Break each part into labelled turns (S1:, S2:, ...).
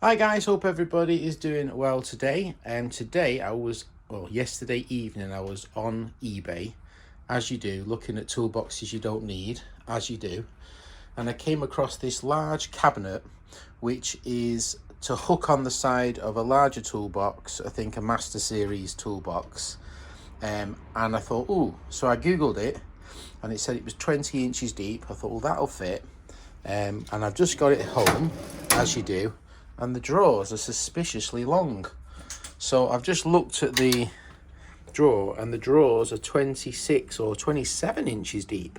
S1: Hi guys, hope everybody is doing well today. Today yesterday evening I was on eBay, as you do, looking at toolboxes you don't need, as you do. And I came across this large cabinet, which is to hook on the side of a larger toolbox, I think a Master Series toolbox. And I thought, ooh, so I Googled it and it said it was 20 inches deep. I thought, well, that'll fit. And I've just got it home, as you do. And the drawers are suspiciously long. So I've just looked at the drawer and the drawers are 26 or 27 inches deep.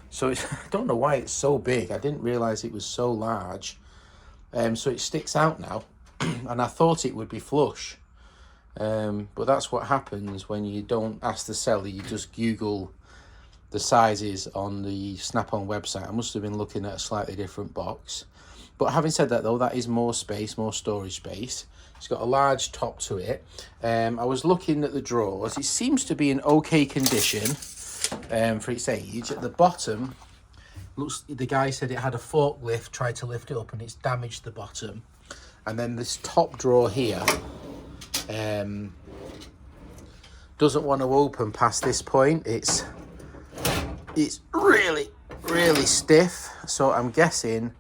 S1: So I don't know why it's so big. I didn't realize it was so large. So it sticks out now and I thought it would be flush. But that's what happens when you don't ask the seller, you just Google the sizes on the Snap-on website. I must have been looking at a slightly different box. But having said that though, that is more space, more storage space. It's got a large top to it. I was looking at the drawers. It seems to be in okay condition for its age. At the bottom, the guy said it had a forklift, tried to lift it up and it's damaged the bottom. And then this top drawer here doesn't want to open past this point. It's really stiff. So I'm guessing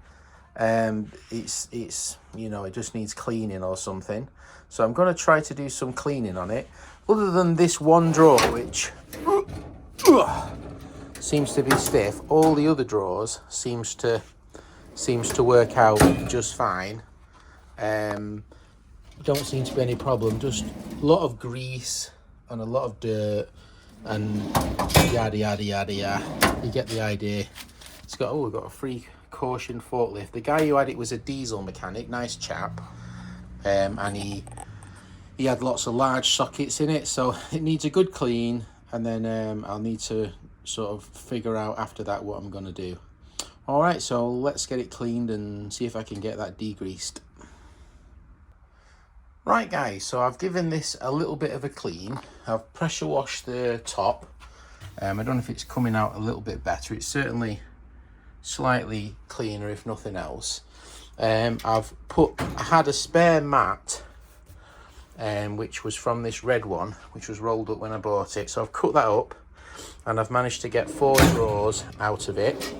S1: it's you know, it just needs cleaning or something. So I'm going to try to do some cleaning on it. Other than this one drawer, which seems to be stiff, all the other drawers seems to work out just fine. Don't seem to be any problem. Just a lot of grease and a lot of dirt and yada yada yada yada. You get the idea. It's got, we've got a free caution forklift. The guy who had it was a diesel mechanic, nice chap, and he had lots of large sockets in it, so it needs a good clean, and then I'll need to sort of figure out after that what I'm going to do. All right, so let's get it cleaned and see if I can get that degreased. Right guys, so I've given this a little bit of a clean. I've pressure washed the top. I don't know if it's coming out a little bit better. It's certainly slightly cleaner if nothing else. I had a spare mat which was from this red one, which was rolled up when I bought it, so I've cut that up and I've managed to get 4 drawers out of it.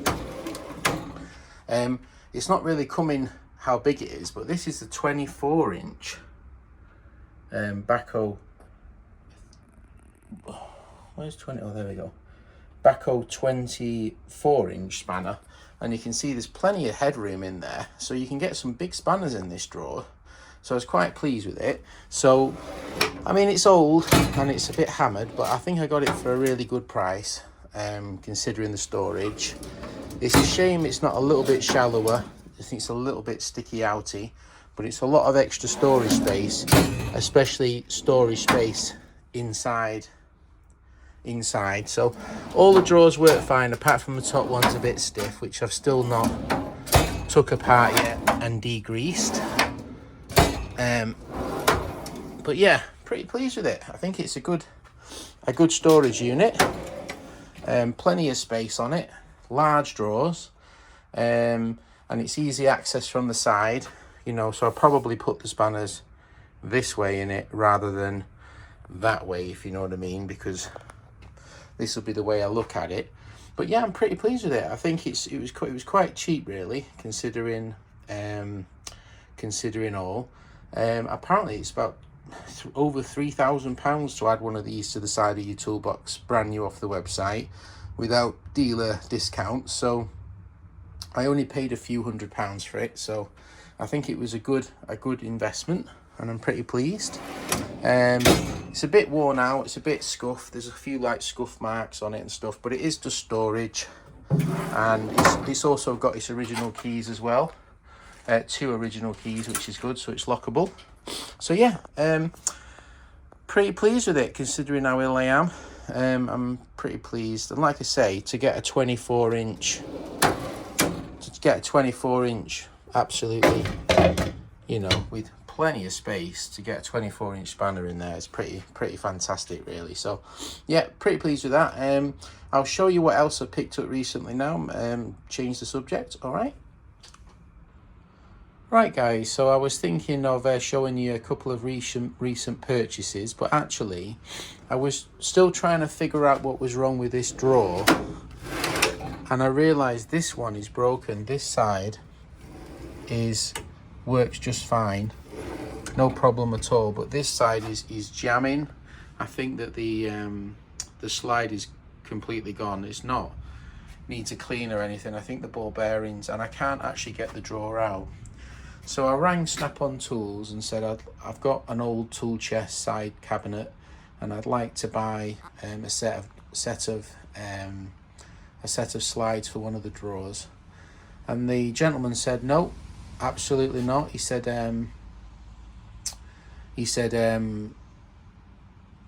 S1: It's not really coming how big it is, but this is the 24-inch Baco. Where's 20? Oh, there we go. Baco 24-inch spanner, and you can see there's plenty of headroom in there, so you can get some big spanners in this drawer. So I was quite pleased with it. So I mean, it's old and it's a bit hammered, but I think I got it for a really good price, considering the storage. It's a shame it's not a little bit shallower. I think it's a little bit sticky outy, but it's a lot of extra storage space, especially storage space inside. So all the drawers work fine, apart from the top one's a bit stiff, which I've still not took apart yet and degreased. But yeah, pretty pleased with it. I think it's a good storage unit. Plenty of space on it, large drawers, and it's easy access from the side, you know, so I'll probably put the spanners this way in it rather than that way, if you know what I mean, because this will be the way I look at it. But yeah, I'm pretty pleased with it. I think it was quite cheap, really, considering all. Apparently it's about over £3,000 to add one of these to the side of your toolbox, brand new off the website, without dealer discounts. So I only paid a few £100s for it, so I think it was a good investment, and I'm pretty pleased. It's a bit worn out, it's a bit scuffed, there's a few like scuff marks on it and stuff, but it is just storage. And it's also got its original keys as well, 2 original keys, which is good, so it's lockable. So yeah, pretty pleased with it considering how ill I am. I'm pretty pleased, and like I say, to get a 24-inch, absolutely, you know, with plenty of space, to get a 24-inch spanner in there is pretty fantastic, really. So yeah, pretty pleased with that. I'll show you what else I picked up recently now. Change the subject. All right. Right guys, so I was thinking of showing you a couple of recent purchases, but actually I was still trying to figure out what was wrong with this drawer, and I realised this one is broken. This side works just fine, no problem at all, but this side is jamming. I think that the slide is completely gone. It's not needs a clean or anything. I think the ball bearings, and I can't actually get the drawer out. So I rang Snap-on Tools and said I've got an old tool chest side cabinet and I'd like to buy a set of slides for one of the drawers. And the gentleman said no, absolutely not. He said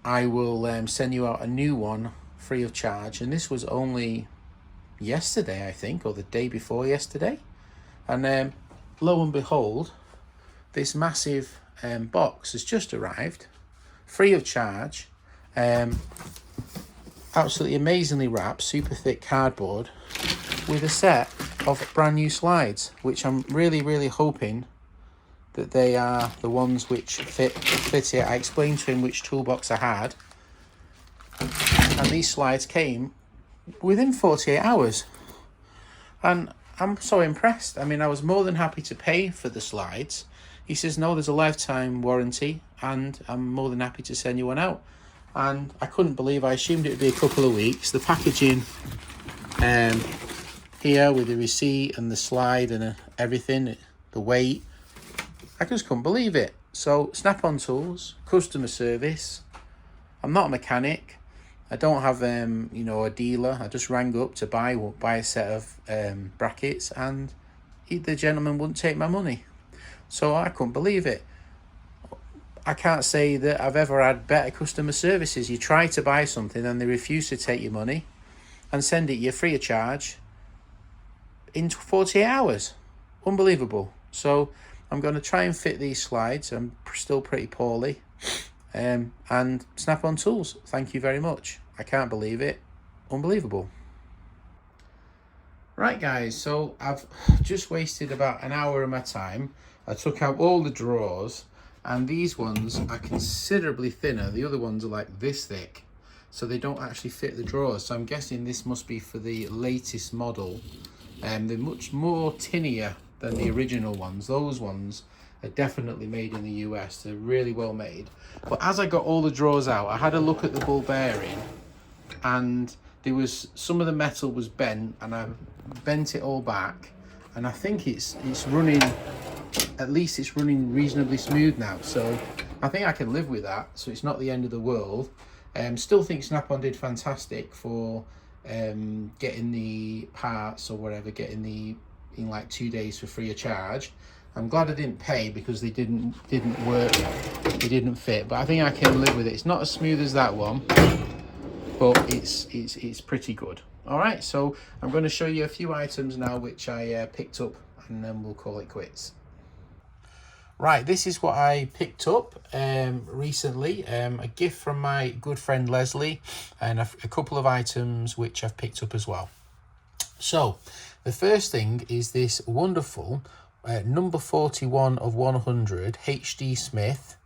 S1: I will send you out a new one free of charge. And this was only yesterday, I think, or the day before yesterday. And lo and behold, this massive box has just arrived, free of charge, absolutely amazingly wrapped, super thick cardboard, with a set of brand new slides, which I'm really hoping that they are the ones which fit it. I explained to him which toolbox I had, and these slides came within 48 hours. And I'm so impressed. I mean, I was more than happy to pay for the slides. He says, no, there's a lifetime warranty, and I'm more than happy to send you one out. And I couldn't believe, I assumed it would be a couple of weeks. The packaging here with the receipt and the slide and everything, the weight, I just couldn't believe it. So Snap-on Tools, customer service. I'm not a mechanic. I don't have a dealer. I just rang up to buy a set of brackets, and the gentleman wouldn't take my money. So I couldn't believe it. I can't say that I've ever had better customer services. You try to buy something and they refuse to take your money and send it you free of charge in 48 hours. Unbelievable. So I'm going to try and fit these slides. I'm still pretty poorly. And Snap-on Tools, thank you very much. I can't believe it. Unbelievable. Right guys, so I've just wasted about an hour of my time. I took out all the drawers, and these ones are considerably thinner. The other ones are like this thick, so they don't actually fit the drawers. So I'm guessing this must be for the latest model. They're much more tinnier than the original ones. Those ones are definitely made in the US. They're really well made. But as I got all the drawers out, I had a look at the ball bearing, and there was some of the metal was bent, and I bent it all back, and I think it's running, at least it's running reasonably smooth now. So I think I can live with that. So it's not the end of the world. Still think Snap-on did fantastic for getting the parts or whatever, in like 2 days for free of charge. I'm glad I didn't pay because they didn't work, they didn't fit, but I think I can live with it. It's not as smooth as that one, but it's pretty good. All right, so I'm going to show you a few items now which I picked up, and then we'll call it quits. Right, this is what I picked up recently, a gift from my good friend Leslie, and a couple of items which I've picked up as well. So the first thing is this wonderful number 41 of 100 HD Smith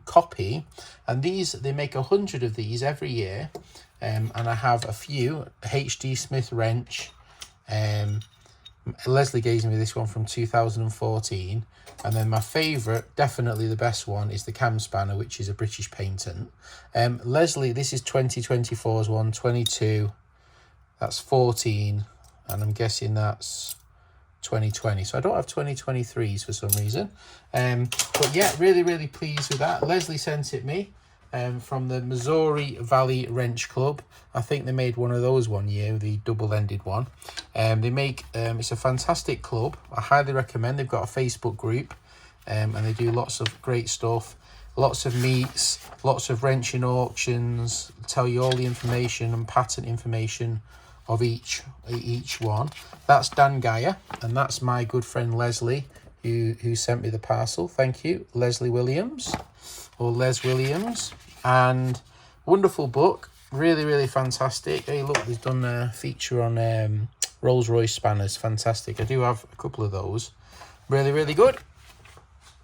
S1: copy, and they make 100 of these every year, and I have a few HD Smith wrench. Leslie gave me this one from 2014, and then my favorite, definitely the best one, is the cam spanner, which is a British patent. Leslie, this is 2024's one, 22, that's 14, and I'm guessing that's 2020, so I don't have 2023s for some reason. But yeah, really pleased with that. Leslie sent it me from the Missouri Valley Wrench Club. I think they made one of those one year, the double-ended one. They make it's a fantastic club. I highly recommend. They've got a Facebook group, and they do lots of great stuff, lots of meets, lots of wrenching auctions, tell you all the information and patent information of each one. That's Dan Geyer, and that's my good friend Leslie who sent me the parcel. Thank you, Leslie Williams, or Les Williams. And wonderful book, really fantastic. Hey look, they've done a feature on Rolls-Royce spanners. Fantastic. I do have a couple of those. Really, really good.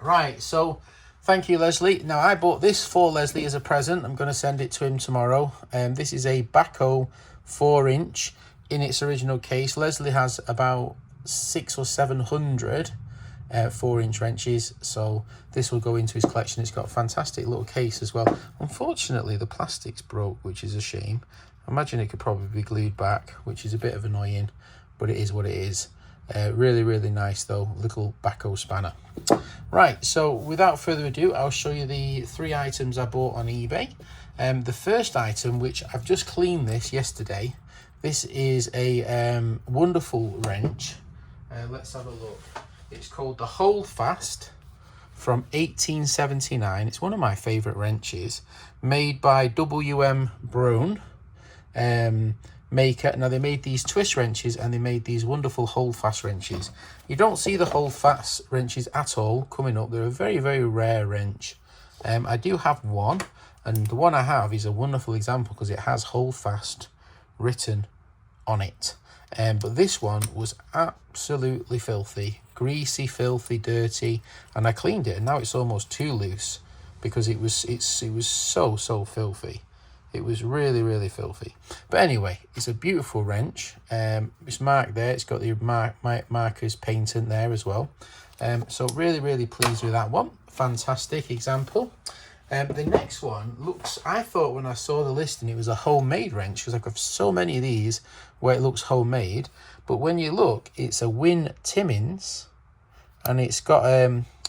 S1: Right, so thank you, Leslie. Now, I bought this for Leslie as a present. I'm going to send it to him tomorrow. This is a Baco 4-inch in its original case. Leslie has about 600 or 700 4-inch wrenches, so this will go into his collection. It's got a fantastic little case as well. Unfortunately, the plastic's broke, which is a shame. I imagine it could probably be glued back, which is a bit of annoying, but it is what it is. Really, really nice though, little Baco spanner. Right, so without further ado, I'll show you the 3 items I bought on eBay. The first item, which I've just cleaned this yesterday, this is a wonderful wrench. Let's have a look. It's called the Holdfast from 1879. It's one of my favourite wrenches, made by W.M. Brown maker. Now, they made these twist wrenches and they made these wonderful Holdfast wrenches. You don't see the Holdfast wrenches at all coming up. They're a very, very rare wrench. I do have one, and the one I have is a wonderful example because it has Holdfast written on it. But this one was absolutely filthy, greasy, filthy, dirty, and I cleaned it, and now it's almost too loose because it was so filthy. It was really, really filthy. But anyway, it's a beautiful wrench. It's marked there. It's got the markers patent there as well. So really, really pleased with that one. Fantastic example. The next one looks, I thought when I saw the listing it was a homemade wrench, because I've got so many of these where it looks homemade. But when you look, it's a Win Timmins, and it's got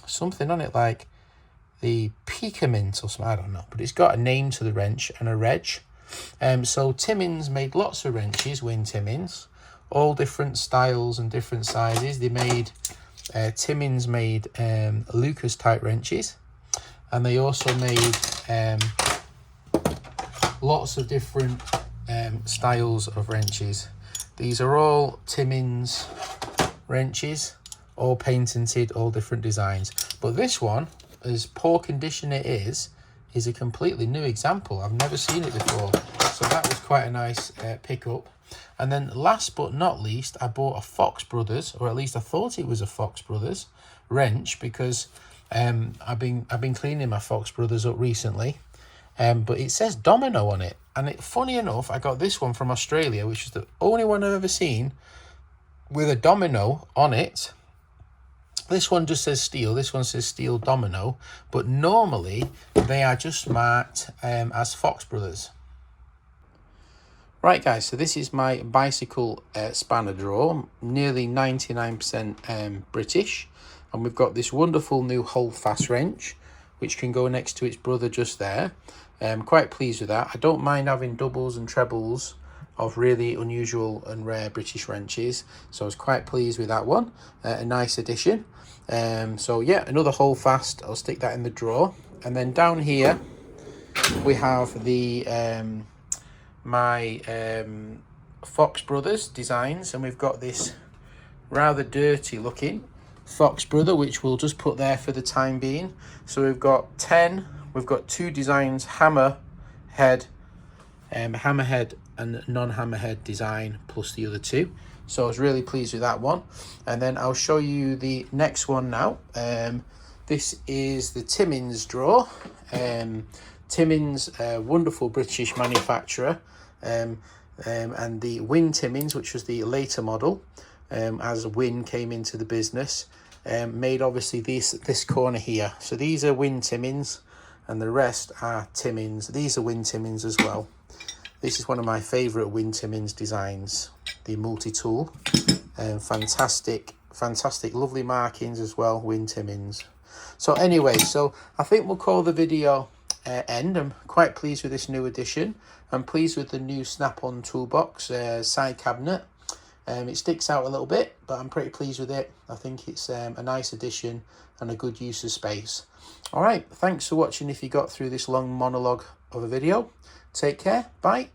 S1: something on it like the Picament or something, I don't know, but it's got a name to the wrench and a reg. So Timmins made lots of wrenches, Win Timmins, all different styles and different sizes. They made Timmins made Lucas type wrenches, and they also made lots of different styles of wrenches. These are all Timmins wrenches, all patented, all different designs. But this one, as poor condition it is a completely new example. I've never seen it before, so that was quite a nice pickup. And then last but not least, I bought a Fox Brothers, or at least I thought it was a Fox Brothers wrench, because I've been cleaning my Fox Brothers up recently, but it says Domino on it. And funny enough, I got this one from Australia, which is the only one I've ever seen with a domino on it. This one just says steel. This one says steel domino, but normally they are just marked as Fox Brothers. Right, guys, so this is my bicycle spanner drawer, nearly 99% British, and we've got this wonderful new Holdfast wrench, which can go next to its brother just there. Quite pleased with that. I don't mind having doubles and trebles of really unusual and rare British wrenches, so I was quite pleased with that one. A nice addition. So yeah, another Holdfast. I'll stick that in the drawer. And then down here we have the my Fox Brothers designs, and we've got this rather dirty looking Fox Brother, which we'll just put there for the time being. So we've got 2 designs, hammerhead and non-hammerhead design, plus the other 2. So I was really pleased with that one. And then I'll show you the next one now. This is the Timmins drawer. Timmins, wonderful British manufacturer, and the Win Timmins, which was the later model, as Win came into the business, made obviously this corner here. So these are Win Timmins, and the rest are Timmins. These are Win Timmins as well. This is one of my favourite Win Timmins designs, the multi-tool. Fantastic, lovely markings as well, Win Timmins. So anyway, so I think we'll call the video end. I'm quite pleased with this new addition. I'm pleased with the new snap-on toolbox side cabinet. It sticks out a little bit, but I'm pretty pleased with it. I think it's a nice addition and a good use of space. All right, thanks for watching if you got through this long monologue of a video. Take care, bye.